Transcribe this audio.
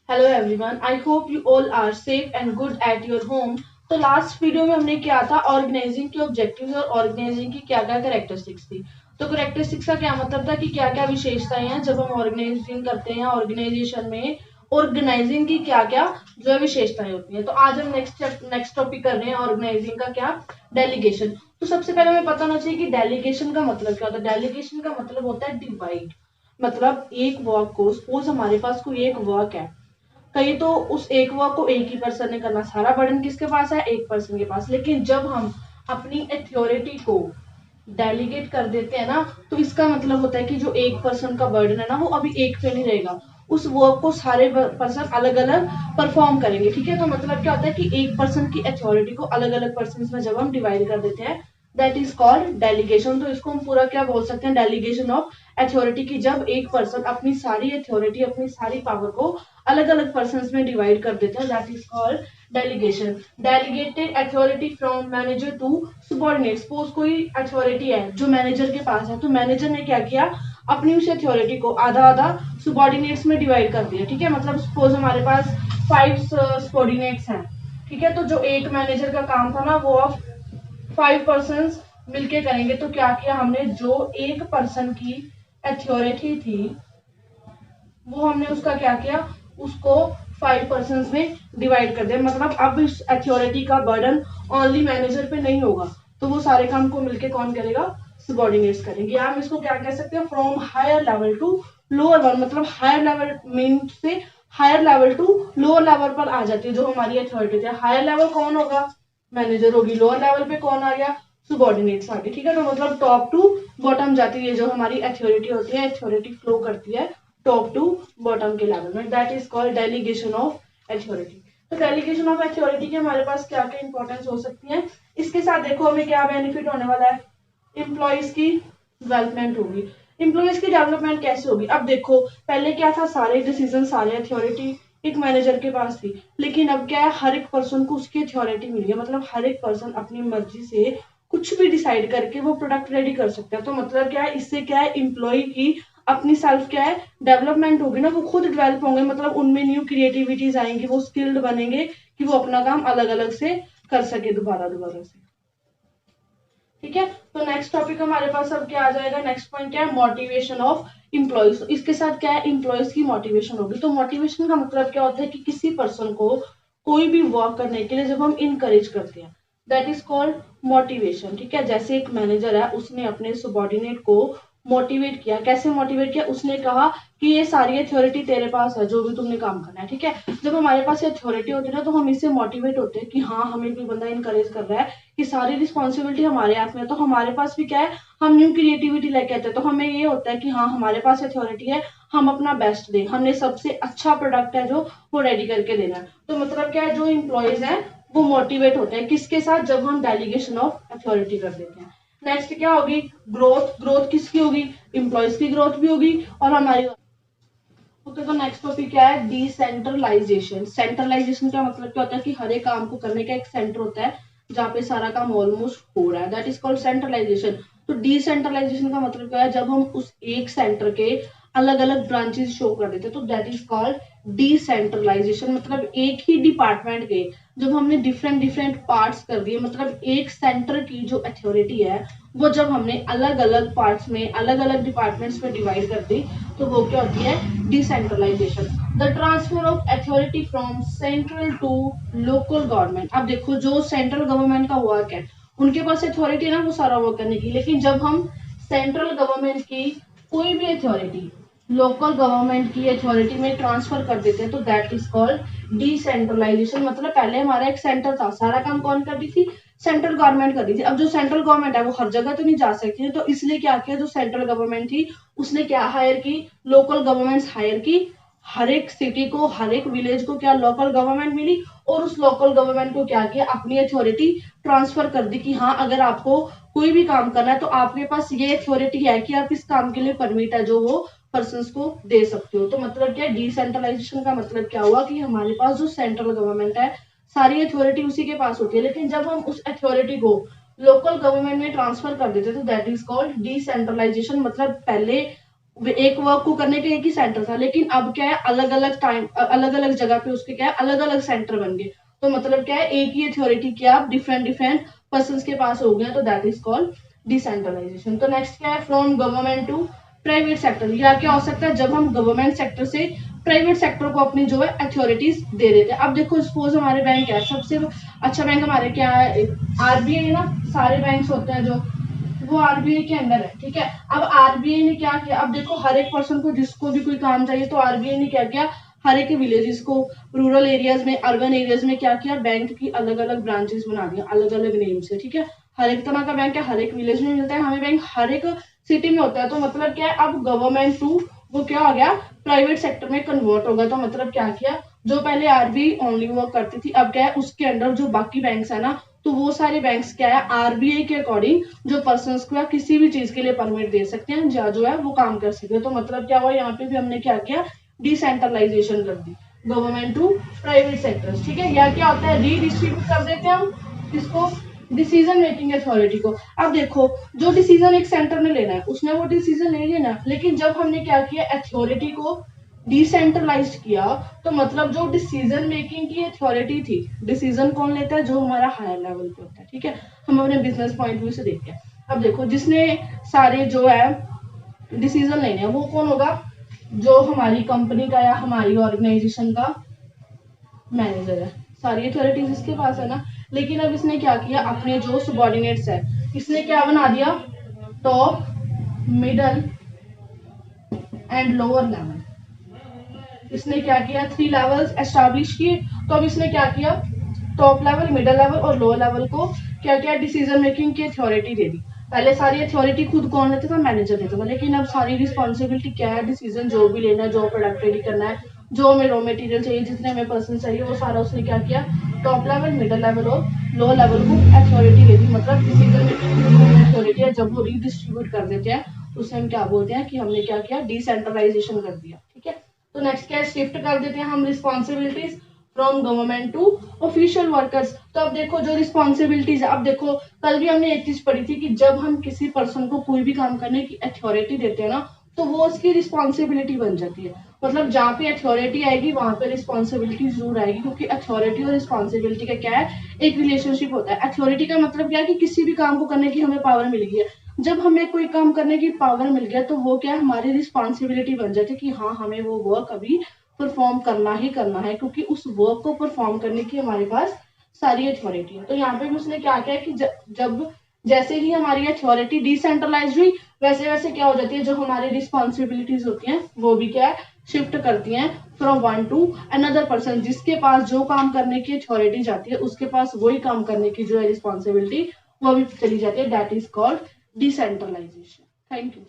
Hello everyone, I hope you all are safe and good at your home. तो last video में हमने क्या था, ऑर्गेनाइजिंग के ऑब्जेक्टिव्स और ऑर्गेनाइजिंग की क्या क्या कैरेक्टरिस्टिक्स थी। तो कैरेक्टरिस्टिक्स का क्या मतलब था कि क्या क्या विशेषताएं हैं जब हम ऑर्गेनाइजिंग करते हैं ऑर्गेनाइजेशन में। ऑर्गेनाइजिंग की क्या क्या जो है विशेषताएं होती हैं। तो आज हम नेक्स्ट टॉपिक कर रहे हैं ऑर्गेनाइजिंग का क्या, डेलीगेशन। तो सबसे पहले हमें पता होना चाहिए कि डेलीगेशन का मतलब क्या होता है। डेलीगेशन का मतलब होता है डिवाइड। मतलब एक वर्क को, सपोज हमारे पास कोई एक वर्क है, कहीं तो उस एक वर्क को एक ही पर्सन ने करना, सारा बर्डन किसके पास है, एक पर्सन के पास। लेकिन जब हम अपनी अथॉरिटी को डेलीगेट कर देते हैं ना, तो इसका मतलब होता है कि जो एक पर्सन का बर्डन है ना, वो अभी एक पे नहीं रहेगा। उस वर्क को सारे पर्सन अलग अलग परफॉर्म करेंगे। ठीक है, तो मतलब क्या होता है कि एक पर्सन की अथॉरिटी को अलग अलग पर्सन में जब हम डिवाइड कर देते हैं, दैट इज कॉल्ड डेलीगेशन। तो इसको हम पूरा क्या बोल सकते हैं, डेलीगेशन ऑफ अथॉरिटी की। जब एक पर्सन अपनी सारी अथॉरिटी, अपनी सारी पावर को अलग अलग पर्सन में डिवाइड कर देते हैं, that is called delegation. Delegated authority from manager to subordinate. Suppose कोई अथॉरिटी है जो मैनेजर के पास है, तो मैनेजर ने क्या किया, अपनी उस अथॉरिटी को आधा आधा सुबॉर्डिनेट्स में डिवाइड कर दिया। ठीक है, मतलब सपोज हमारे पास 5 सुबॉर्डिनेट्स हैं। ठीक है, तो जो एक मैनेजर का काम था ना, वो ऑफ 5 पर्सन मिलके करेंगे। तो क्या किया हमने, जो एक पर्सन की अथॉरिटी थी, वो हमने उसका क्या किया, उसको 5 पर्सन में डिवाइड कर दिया। मतलब अब इस अथॉरिटी का बर्डन ओनली मैनेजर पे नहीं होगा, तो वो सारे काम को मिलके कौन करेगा, सबॉर्डिनेट्स करेंगे। हम इसको क्या कह सकते हैं, from higher level to lower one. मतलब हायर लेवल मीन से higher level to lower level पर आ जाती है जो हमारी अथॉरिटी है। हायर लेवल कौन होगा, मैनेजर होगी। लोअर लेवल पे कौन आ गया, सबॉर्डिनेट्स आ गए। ठीक है, तो मतलब टॉप टू बॉटम जाती है जो हमारी अथॉरिटी होती है, अथॉरिटी फ्लो करती है टॉप टू बॉटम के लेवल में। That is called delegation of authority. तो डेलीगेशन ऑफ अथॉरिटी के हमारे पास क्या क्या इंपॉर्टेंस हो सकती है। इसके साथ देखो हमें क्या बेनिफिट होने वाला है, एम्प्लॉयज की डेवलपमेंट होगी। एम्प्लॉयज की डेवलपमेंट कैसे होगी, अब देखो पहले क्या था, सारे डिसीजन, सारे अथॉरिटी एक मैनेजर के पास थी। लेकिन अब क्या है, हर एक पर्सन को उसकी अथॉरिटी मिली है। मतलब हर एक पर्सन अपनी मर्जी से कुछ भी डिसाइड करके वो प्रोडक्ट रेडी कर सकता है। तो मतलब क्या है, इससे क्या है, एम्प्लॉय की अपनी सेल्फ क्या है, डेवलपमेंट होगी ना, वो खुद डेवलप होंगे। मतलब उनमें न्यू क्रिएटिविटीज आएंगी, वो स्किल्ड बनेंगे कि वो अपना काम अलग अलग से कर सके, दोबारा दोबारा से। ठीक है, तो नेक्स्ट टॉपिक हमारे पास अब क्या आ जाएगा, नेक्स्ट पॉइंट क्या है, मोटिवेशन ऑफ इम्प्लॉयज। इसके साथ क्या है, इम्प्लॉयज की मोटिवेशन होगी। तो मोटिवेशन का मतलब क्या होता है कि किसी पर्सन को कोई भी वर्क करने के लिए जब हम इनकरेज करते हैं, दैट इज कॉल्ड मोटिवेशन। ठीक है, जैसे एक मैनेजर है, उसने अपने सबॉर्डिनेट को मोटिवेट किया। कैसे मोटिवेट किया, उसने कहा कि ये सारी अथॉरिटी तेरे पास है, जो भी तुमने काम करना है। ठीक है, जब हमारे पास ये अथॉरिटी होती है ना, तो हम इससे मोटिवेट होते हैं कि हाँ, हमें कोई बंदा इनकरेज कर रहा है कि सारी रिस्पॉन्सिबिलिटी हमारे हाथ में है। तो हमारे पास भी क्या है, हम न्यू क्रिएटिविटी लेके आते हैं। तो हमें ये होता है कि हाँ, हमारे पास अथॉरिटी है, हम अपना बेस्ट दें, हमने सबसे अच्छा प्रोडक्ट है जो वो रेडी करके देना है। तो मतलब क्या है, जो इम्प्लॉयज है वो मोटिवेट होते हैं किसके साथ, जब हम डेलीगेशन ऑफ अथॉरिटी कर देते हैं। नेक्स्ट क्या होगी, ग्रोथ। ग्रोथ किसकी होगी, इम्प्लॉयज की ग्रोथ भी होगी और हमारी। ओके, तो नेक्स्ट टॉपिक क्या है, डिसेंट्रलाइजेशन। सेंट्रलाइजेशन का मतलब क्या होता है कि हर एक काम को करने का एक सेंटर होता है जहाँ पे सारा काम ऑलमोस्ट हो रहा है, दैट इज कॉल्ड सेंट्रलाइजेशन। तो डिसेंट्रलाइजेशन का मतलब क्या है, जब हम उस एक सेंटर के अलग अलग ब्रांचेस शो कर देते हैं, तो दैट इज कॉल्ड डिसेंट्रलाइजेशन। मतलब एक ही डिपार्टमेंट के जब हमने डिफरेंट डिफरेंट पार्ट्स कर दिए, मतलब एक सेंटर की जो अथॉरिटी है वो जब हमने अलग अलग पार्ट्स में, अलग अलग डिपार्टमेंट्स में डिवाइड कर दी, तो वो क्या होती है, decentralisation. The transfer of authority from central to local government. अब देखो, जो सेंट्रल गवर्नमेंट का वर्क है, उनके पास अथॉरिटी है ना वो सारा वर्क करने की। लेकिन जब हम सेंट्रल गवर्नमेंट की कोई भी अथॉरिटी लोकल गवर्नमेंट की अथॉरिटी में ट्रांसफर कर देते हैं, तो दैट इज कॉल्ड डिसेंट्रलाइजेशन। मतलब पहले हमारा एक सेंटर था, सारा काम कौन करती थी, सेंट्रल गवर्नमेंट कर दी थी। अब जो सेंट्रल गवर्नमेंट है वो हर जगह तो नहीं जा सकती है, तो इसलिए क्या किया, जो सेंट्रल गवर्नमेंट थी उसने क्या हायर की, लोकल गवर्नमेंट हायर की। हर एक सिटी को, हर एक विलेज को क्या लोकल गवर्नमेंट मिली, और उस लोकल गवर्नमेंट को क्या किया, अपनी अथॉरिटी ट्रांसफर कर दी कि हाँ, अगर आपको कोई भी काम करना है तो आपके पास ये अथॉरिटी है कि आप इस काम के लिए परमिट है जो वो पर्सन को दे सकते हो। तो मतलब क्या, डिसेंट्रलाइजेशन का मतलब क्या हुआ कि हमारे पास जो सेंट्रल गवर्नमेंट है सारी अथॉरिटी उसी के पास होती है। लेकिन जब हम उस अथॉरिटी को लोकल गवर्नमेंट में ट्रांसफर कर देते तो दैट इज कॉल्ड डिसेंट्रलाइजेशन। मतलब पहले एक वर्क को करने का एक ही सेंटर था, लेकिन अब क्या है अलग अलग टाइम अलग अलग जगह पे उसके क्या है अलग अलग सेंटर बन गए। तो मतलब क्या है एक ही अथॉरिटी क्या आप डिफरेंट डिफरेंट पर्सन के पास हो गया, तो दैट इज कॉल्ड डिसेंट्रलाइजेशन। तो नेक्स्ट क्या है from government to private sector. या क्या हो सकता है जब हम गवर्नमेंट सेक्टर से प्राइवेट सेक्टर को अपनी जो है अथॉरिटीज दे देते हैं। अब देखो सपोज हमारे बैंक है, सबसे अच्छा बैंक हमारे क्या है आरबीआई ना, सारे बैंक होते हैं जो वो आरबीआई के अंडर है, ठीक है। अब आरबीआई ने क्या किया, अब देखो हर एक पर्सन को जिसको भी कोई काम चाहिए तो आरबीआई ने क्या किया, हर एक विलेजेस को रूरल एरियाज में अर्बन एरियाज में क्या किया, बैंक की अलग अलग ब्रांचेस बना दिया अलग अलग नेम से, ठीक है। हर एक तरह का बैंक है, हर एक विलेज में मिलता है हमें बैंक, हर एक सिटी में होता है। तो मतलब क्या है अब गवर्नमेंट टू वो क्या हो गया प्राइवेट सेक्टर में कन्वर्ट हो गया। तो मतलब क्या किया, जो पहले आरबीआई ओनली वर्क करती थी अब क्या है उसके अंडर जो बाकी बैंक्स है ना, तो वो सारे बैंक्स क्या है आरबीआई के अकॉर्डिंग जो पर्सन को या किसी भी चीज के लिए परमिट दे सकते हैं या जो है वो काम कर सकते हैं। तो मतलब क्या हुआ यहाँ पे भी हमने क्या किया डिसेंट्रलाइजेशन कर दी गवर्नमेंट टू प्राइवेट सेक्टर्स, ठीक है। या क्या होता है रीडिस्ट्रीब्यूट कर देते हैं हम किसको, डिसीजन मेकिंग अथॉरिटी को। अब देखो जो डिसीजन एक सेंटर ने लेना है उसने वो डिसीजन ले लेना, लेकिन जब हमने क्या किया अथॉरिटी को डिसेंट्रलाइज किया तो मतलब जो डिसीजन मेकिंग की अथॉरिटी थी, डिसीजन कौन लेता है जो हमारा हायर लेवल पे होता है, ठीक है। हम अपने बिजनेस पॉइंट व्यू से देखते हैं। अब देखो जिसने सारे जो है डिसीजन लेने हैं वो कौन होगा, जो हमारी कंपनी का या हमारी ऑर्गेनाइजेशन का मैनेजर है, सारी अथॉरिटीज इसके पास है ना। लेकिन अब इसने क्या किया अपने जो सबॉर्डिनेट्स है इसने क्या बना दिया top middle and lower level, इसने क्या किया 3 लेवल्स एस्टैब्लिश किए। तो अब इसने क्या किया टॉप लेवल मिडिल लेवल और लोअर लेवल को क्या क्या डिसीजन मेकिंग की अथॉरिटी दे दी। पहले सारी अथॉरिटी खुद कौन लेता था, मैनेजर लेता था, लेकिन अब सारी रिस्पॉन्सिबिलिटी क्या है, डिसीजन जो भी लेना है, जो प्रोडक्ट रेडी करना है, जो हमें रॉ मटेरियल चाहिए, जितने हमें पर्सन चाहिए, वो सारा उसने क्या किया टॉप लेवल मिडिल लेवल और लोअर लेवल को अथॉरिटी दे दी। मतलब डिसीजन मेकिंग अथॉरिटी है जब वो रीडिस्ट्रीब्यूट कर देते हैं उसे हम क्या बोलते हैं कि हमने क्या किया डिसेंट्रलाइजेशन कर दिया, ठीक है। तो नेक्स्ट क्या शिफ्ट कर देते हैं हम responsibilities from government to official workers. तो अब देखो जो रिस्पॉन्सिबिलिटीज है, अब देखो कल भी हमने एक चीज पढ़ी थी कि जब हम किसी पर्सन को कोई भी काम करने की अथॉरिटी देते हैं ना तो वो उसकी रिस्पॉन्सिबिलिटी बन जाती है। मतलब जहाँ पे अथॉरिटी आएगी वहां पे रिस्पॉन्सिबिलिटी जरूर आएगी, क्योंकि अथॉरिटी और रिस्पॉन्सिबिलिटी का क्या है एक रिलेशनशिप होता है। अथॉरिटी का मतलब क्या है कि किसी भी काम को करने की हमें पावर मिल गई है, जब हमें कोई काम करने की पावर मिल गया तो वो क्या है हमारी रिस्पॉन्सिबिलिटी बन जाती है कि हाँ हमें वो वर्क अभी परफॉर्म करना ही करना है, क्योंकि उस वर्क को परफॉर्म करने की हमारे पास सारी अथॉरिटी है। तो यहाँ पे भी उसने क्या किया कि जब जैसे ही हमारी अथॉरिटी डिसेंट्रलाइज हुई वैसे वैसे क्या हो जाती है जो हमारी रिस्पॉन्सिबिलिटीज होती हैं वो भी क्या है शिफ्ट करती हैं from one two another person. जिसके पास जो काम करने की अथॉरिटी जाती है उसके पास वही काम करने की जो है रिस्पॉन्सिबिलिटी वो भी चली जाती है, that is called decentralisation. Thank you.